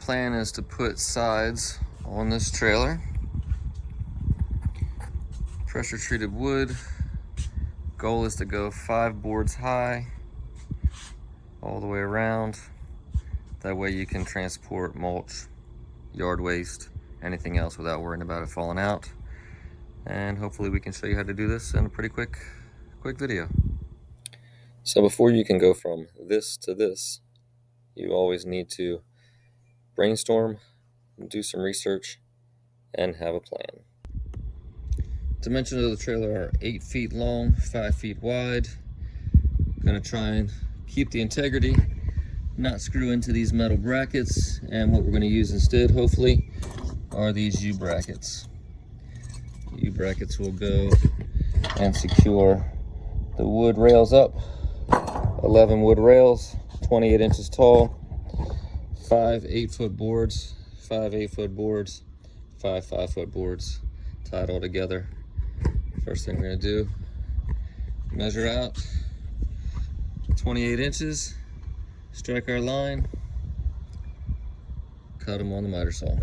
plan is to put sides on this trailer. Pressure treated wood. Goal is to go 5 boards high all the way around. That way you can transport mulch, yard waste, anything else without worrying about it falling out. And hopefully we can show you how to do this in a pretty quick video. So before you can go from this to this, you always need to brainstorm, do some research, and have a plan. Dimensions of the trailer are 8 feet long, 5 feet wide. Gonna try and keep the integrity, not screw into these metal brackets, and what we're gonna use instead, hopefully, are these U-brackets. U-brackets will go and secure the wood rails up. 11 wood rails, 28 inches tall, 5 8-foot boards, 5 8-foot boards, 5 5-foot boards, tied all together. First thing we're gonna do, measure out 28 inches, strike our line, cut them on the miter saw.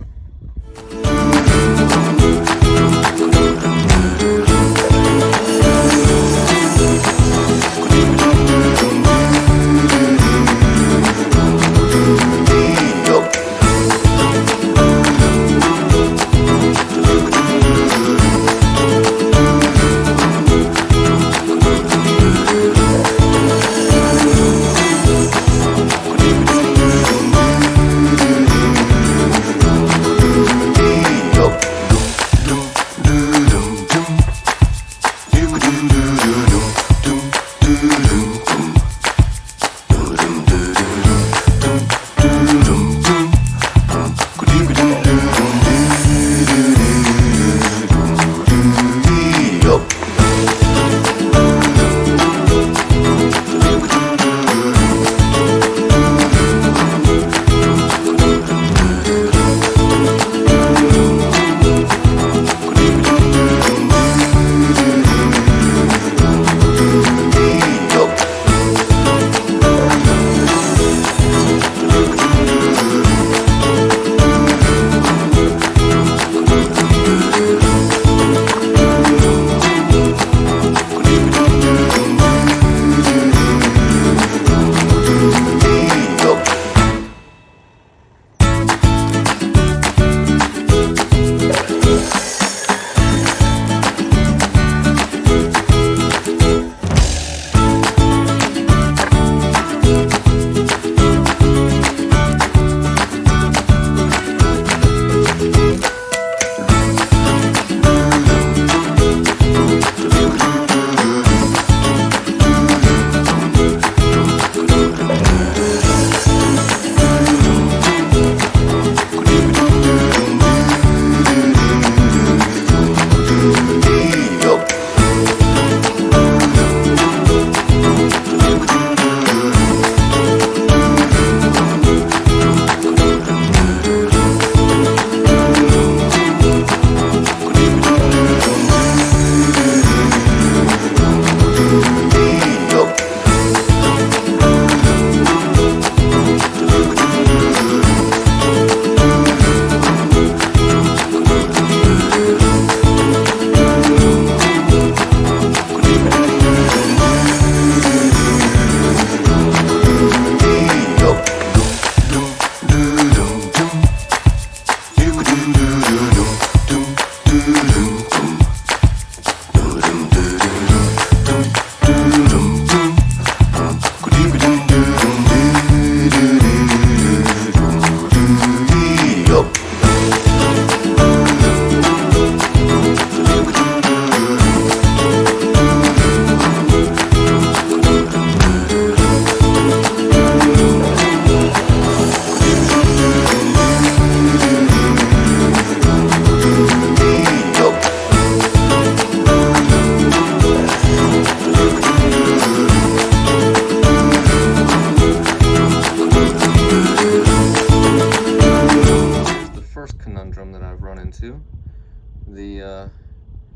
The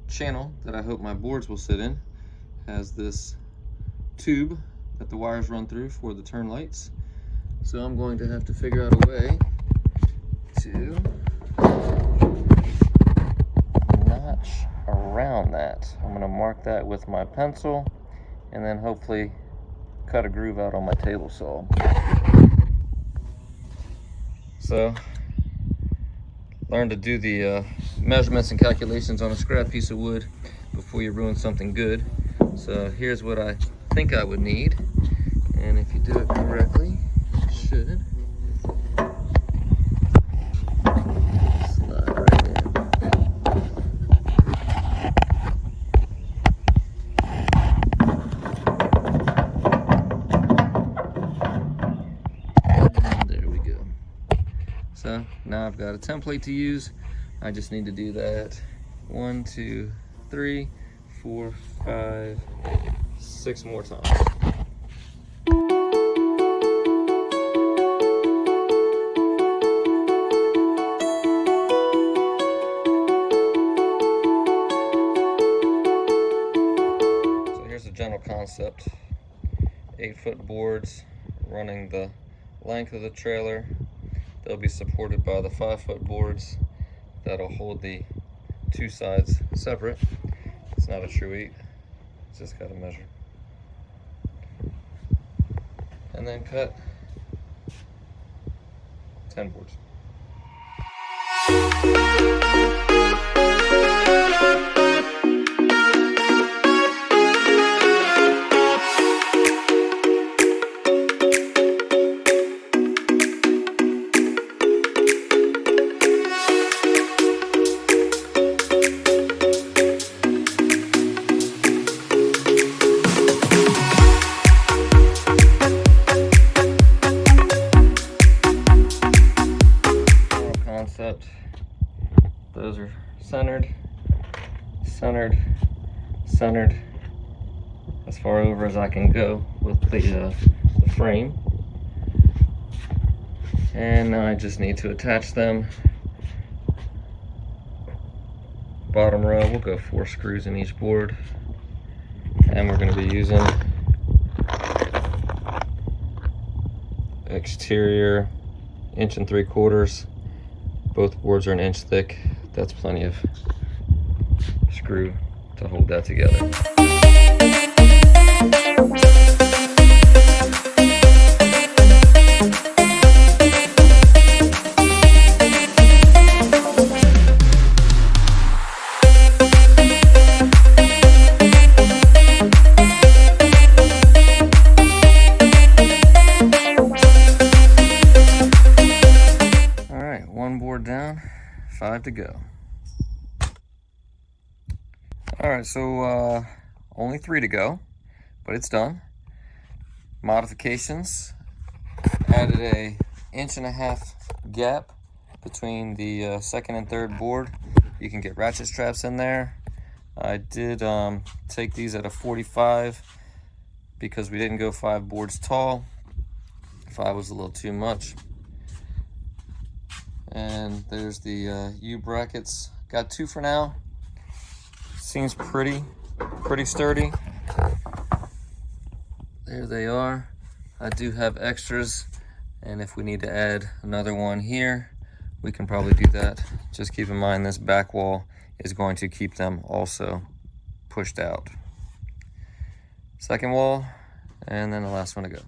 channel that I hope my boards will sit in has this tube that the wires run through for the turn lights. So I'm going to have to figure out a way to notch around that. I'm going to mark that with my pencil and then hopefully cut a groove out on my table saw. So learn to do the measurements and calculations on a scrap piece of wood before you ruin something good. So here's what I think I would need, and if you do it correctly, you should slide right in. There we go. So now I've got a template to use. I just need to do that 1, 2, 3, 4, 5, 6 more times. So here's the general concept. 8-foot boards running the length of the trailer. They'll be supported by the 5-foot boards that'll hold the two sides separate. It's not a true 8, it's just got to measure. And then cut 10 boards. Those are centered, centered, centered, as far over as I can go with the frame. And now I just need to attach them. Bottom row, we'll go 4 screws in each board. And we're going to be using exterior 1 3/4 inches. Both boards are 1 inch thick. That's plenty of screw to hold that together. All right, 1 board down, 5 to go. All right, so only 3 to go, but it's done. Modifications: added a 1.5-inch gap between the second and third board. You can get ratchet straps in there. I did take these at a 45 because we didn't go 5 boards tall. 5 was a little too much. And there's the U brackets. Got 2 for now. Seems pretty sturdy. There they are. I do have extras, and if we need to add another one here, we can probably do that. Just keep in mind this back wall is going to keep them also pushed out. Second wall, and then the last one to go.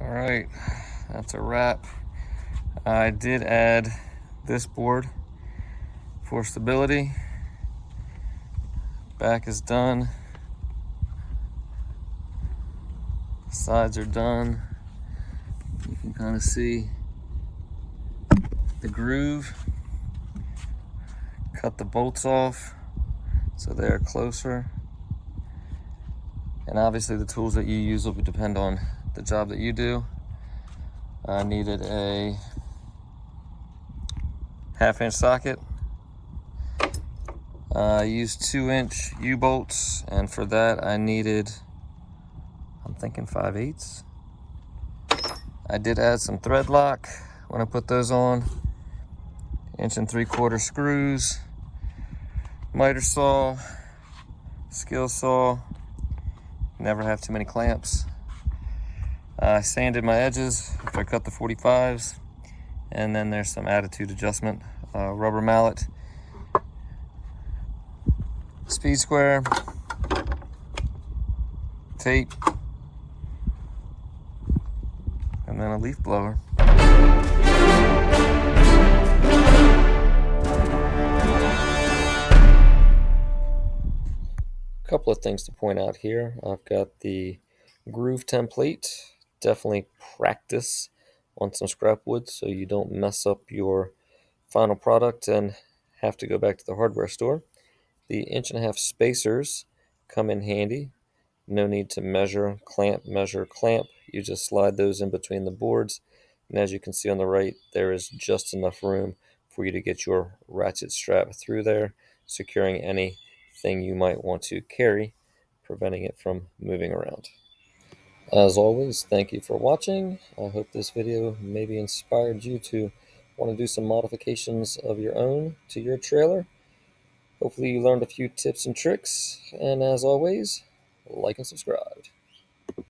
All right, that's a wrap. I did add this board for stability. Back is done. Sides are done. You can kind of see the groove. Cut the bolts off so they're closer. And obviously the tools that you use will depend on the job that you do. I needed a 1/2-inch socket. I used 2-inch U-bolts, and for that I needed, I'm thinking 5/8. I did add some thread lock when I put those on. 1 3/4 screws, miter saw, skill saw. Never have too many clamps. I sanded my edges after I cut the 45s, and then there's some attitude adjustment, rubber mallet, speed square, tape, and then a leaf blower. Couple of things to point out here. I've got the groove template. Definitely practice on some scrap wood so you don't mess up your final product and have to go back to the hardware store. The 1.5-inch spacers come in handy. No need to measure, clamp. You just slide those in between the boards. And as you can see on the right, there is just enough room for you to get your ratchet strap through there, securing anything you might want to carry, preventing it from moving around. As always, thank you for watching. I hope this video maybe inspired you to want to do some modifications of your own to your trailer. Hopefully you learned a few tips and tricks, and as always, like and subscribe.